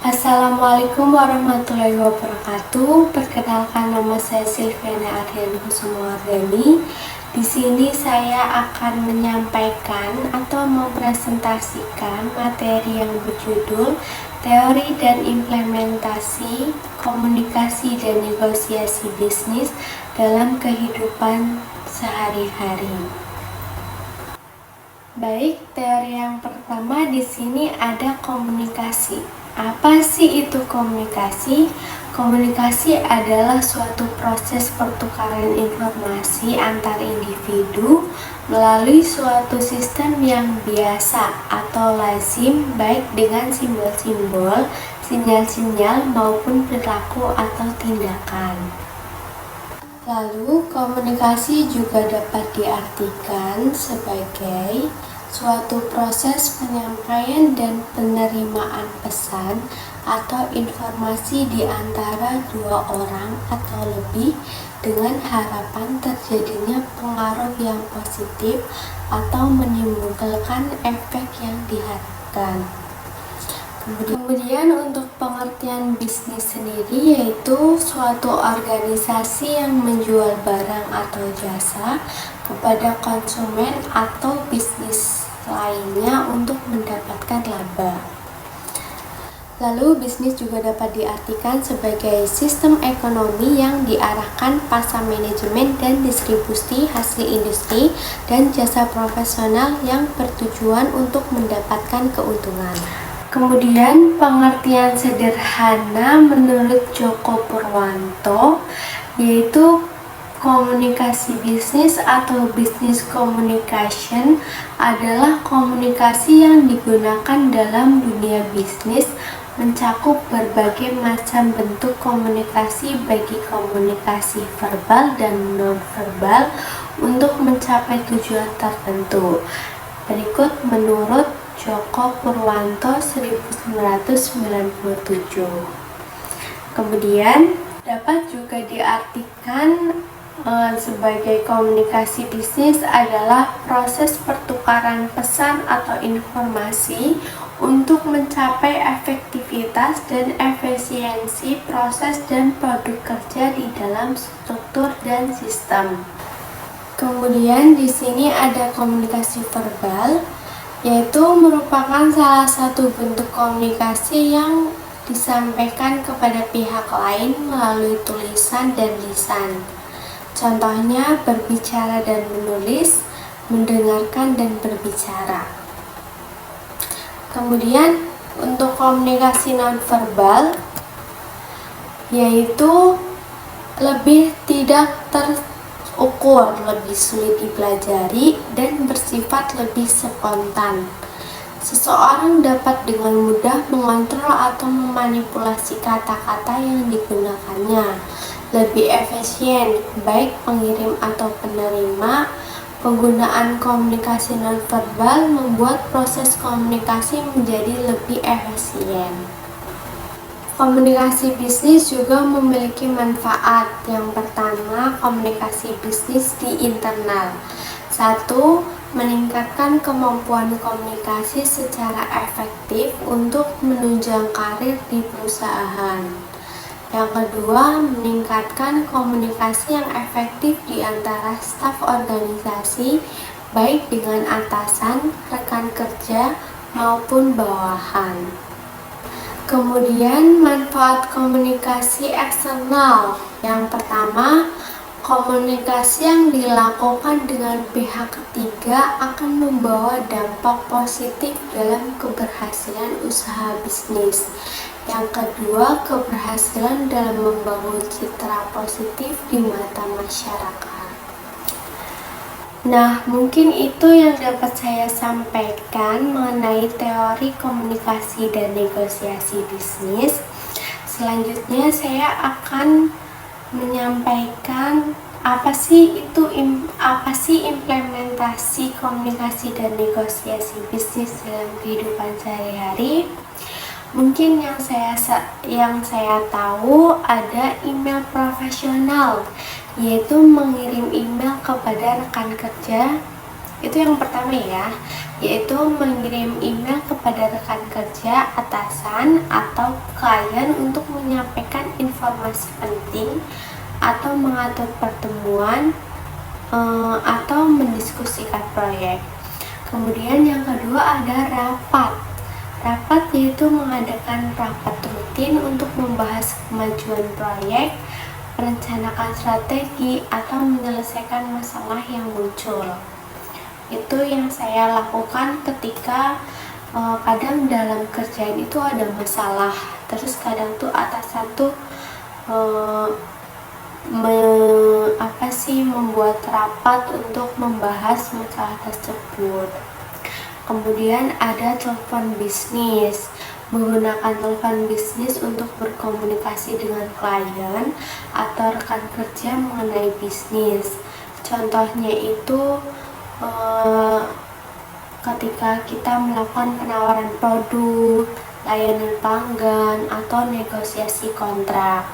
Assalamualaikum warahmatullahi wabarakatuh. Perkenalkan, nama saya Silviana Ardiani Kusumawardani. Di sini saya akan menyampaikan atau mempresentasikan materi yang berjudul Teori dan Implementasi Komunikasi dan Negosiasi Bisnis dalam Kehidupan Sehari-hari. Baik, teori yang pertama di sini ada komunikasi. Apa sih itu komunikasi? Komunikasi adalah suatu proses pertukaran informasi antar individu melalui suatu sistem yang biasa atau lazim, baik dengan simbol-simbol, sinyal-sinyal maupun perilaku atau tindakan. Lalu, komunikasi juga dapat diartikan sebagai suatu proses penyampaian dan penerimaan pesan atau informasi di antara dua orang atau lebih dengan harapan terjadinya pengaruh yang positif atau menimbulkan efek yang diharapkan. Kemudian untuk pengertian bisnis sendiri yaitu suatu organisasi yang menjual barang atau jasa kepada konsumen atau bisnis lainnya untuk mendapatkan laba. Lalu bisnis juga dapat diartikan sebagai sistem ekonomi yang diarahkan pasar manajemen dan distribusi hasil industri dan jasa profesional yang bertujuan untuk mendapatkan keuntungan. Kemudian pengertian sederhana menurut Joko Purwanto yaitu komunikasi bisnis atau business communication adalah komunikasi yang digunakan dalam dunia bisnis mencakup berbagai macam bentuk komunikasi bagi komunikasi verbal dan non-verbal untuk mencapai tujuan tertentu. Berikut menurut Joko Purwanto 1997. Kemudian dapat juga diartikan sebagai komunikasi bisnis adalah proses pertukaran pesan atau informasi untuk mencapai efektivitas dan efisiensi proses dan produk kerja di dalam struktur dan sistem. Kemudian di sini ada komunikasi verbal, yaitu merupakan salah satu bentuk komunikasi yang disampaikan kepada pihak lain melalui tulisan dan lisan. Contohnya berbicara dan menulis, mendengarkan dan berbicara. Kemudian untuk komunikasi nonverbal, yaitu lebih tidak terukur, lebih sulit dipelajari dan bersifat lebih spontan. Seseorang dapat dengan mudah mengontrol atau memanipulasi kata-kata yang digunakannya. Lebih efisien, baik pengirim atau penerima. Penggunaan komunikasi nonverbal membuat proses komunikasi menjadi lebih efisien. Komunikasi bisnis juga memiliki manfaat. Yang pertama, komunikasi bisnis di internal. 1. Meningkatkan kemampuan komunikasi secara efektif untuk menunjang karir di perusahaan. Yang kedua, meningkatkan komunikasi yang efektif di antara staf organisasi, baik dengan atasan, rekan kerja, maupun bawahan. Kemudian, manfaat komunikasi eksternal. Yang pertama, komunikasi yang dilakukan dengan pihak ketiga akan membawa dampak positif dalam keberhasilan usaha bisnis. Yang kedua, keberhasilan dalam membangun citra positif di mata masyarakat. Nah, mungkin itu yang dapat saya sampaikan mengenai teori komunikasi dan negosiasi bisnis. Selanjutnya saya akan menyampaikan apa sih implementasi komunikasi dan negosiasi bisnis dalam kehidupan sehari-hari. Mungkin yang saya tahu ada email profesional, yaitu mengirim email kepada rekan kerja Itu yang pertama ya, yaitu mengirim email kepada rekan kerja, atasan, atau klien untuk menyampaikan informasi penting atau mengatur pertemuan atau mendiskusikan proyek. Kemudian yang kedua ada rapat. Rapat yaitu mengadakan rapat rutin untuk membahas kemajuan proyek, merencanakan strategi, atau menyelesaikan masalah yang muncul. Itu yang saya lakukan ketika kadang dalam kerjaan itu ada masalah, terus kadang tuh atasan tuh membuat rapat untuk membahas masalah tersebut. Kemudian ada telepon bisnis, menggunakan telepon bisnis untuk berkomunikasi dengan klien atau rekan kerja mengenai bisnis. Contohnya itu ketika kita melakukan penawaran produk, layanan pelanggan, atau negosiasi kontrak.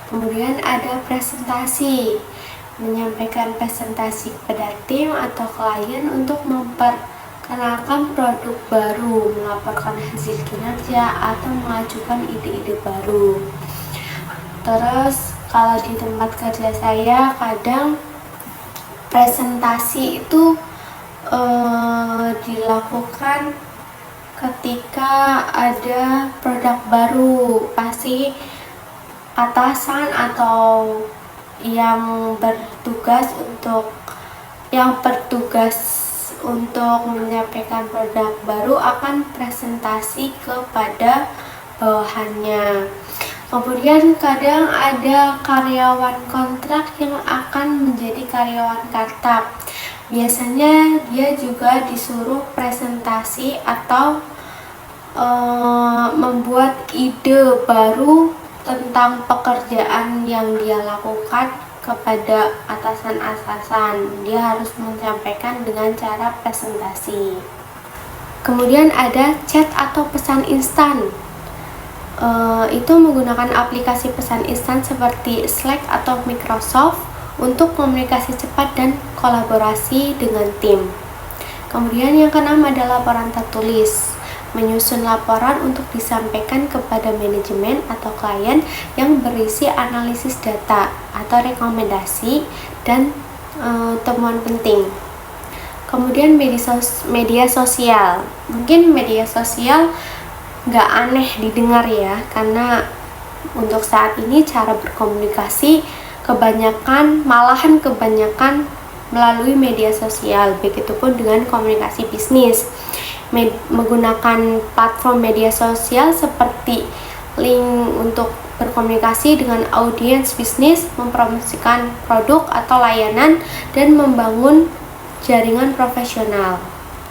Kemudian ada presentasi, menyampaikan presentasi kepada tim atau klien untuk memperkenalkan produk baru, melaporkan hasil kinerja, atau mengajukan ide-ide baru. Terus kalau di tempat kerja saya kadang presentasi itu dilakukan ketika ada produk baru. Pasti atasan atau yang bertugas untuk menyampaikan produk baru akan presentasi kepada bawahannya. Kemudian kadang ada karyawan kontrak yang akan menjadi karyawan tetap. Biasanya dia juga disuruh presentasi atau membuat ide baru tentang pekerjaan yang dia lakukan kepada atasan-atasan. Dia harus menyampaikan dengan cara presentasi. Kemudian ada chat atau pesan instan. Itu menggunakan aplikasi pesan instan seperti Slack atau Microsoft untuk komunikasi cepat dan kolaborasi dengan tim. Kemudian yang keenam ada laporan tertulis, menyusun laporan untuk disampaikan kepada manajemen atau klien yang berisi analisis data atau rekomendasi dan temuan penting. Kemudian media sosial. Mungkin media sosial nggak aneh didengar ya, karena untuk saat ini cara berkomunikasi malahan kebanyakan melalui media sosial. Begitupun dengan komunikasi bisnis, menggunakan platform media sosial seperti link untuk berkomunikasi dengan audiens bisnis, mempromosikan produk atau layanan, dan membangun jaringan profesional.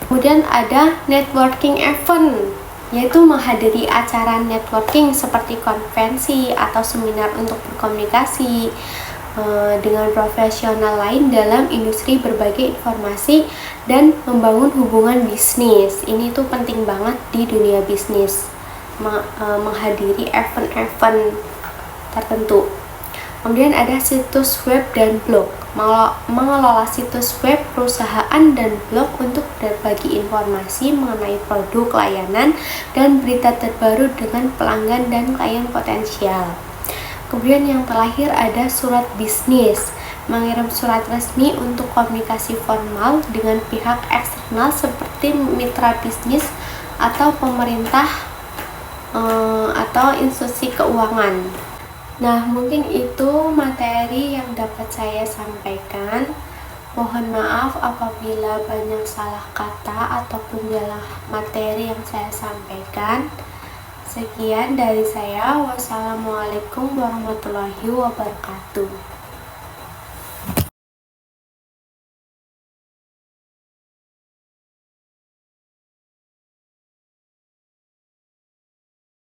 Kemudian ada networking event, yaitu menghadiri acara networking seperti konvensi atau seminar untuk berkomunikasi dengan profesional lain dalam industri, berbagi informasi, dan membangun hubungan bisnis. Ini tuh penting banget di dunia bisnis, menghadiri event-event tertentu. Kemudian ada situs web dan blog, mengelola situs web perusahaan dan blog untuk berbagi informasi mengenai produk, layanan, dan berita terbaru dengan pelanggan dan klien potensial. Kemudian yang terakhir ada surat bisnis, mengirim surat resmi untuk komunikasi formal dengan pihak eksternal seperti mitra bisnis atau pemerintah atau institusi keuangan. Nah, mungkin itu materi yang dapat saya sampaikan. Mohon maaf apabila banyak salah kata ataupun salah materi yang saya sampaikan. Sekian dari saya. Wassalamualaikum warahmatullahi wabarakatuh.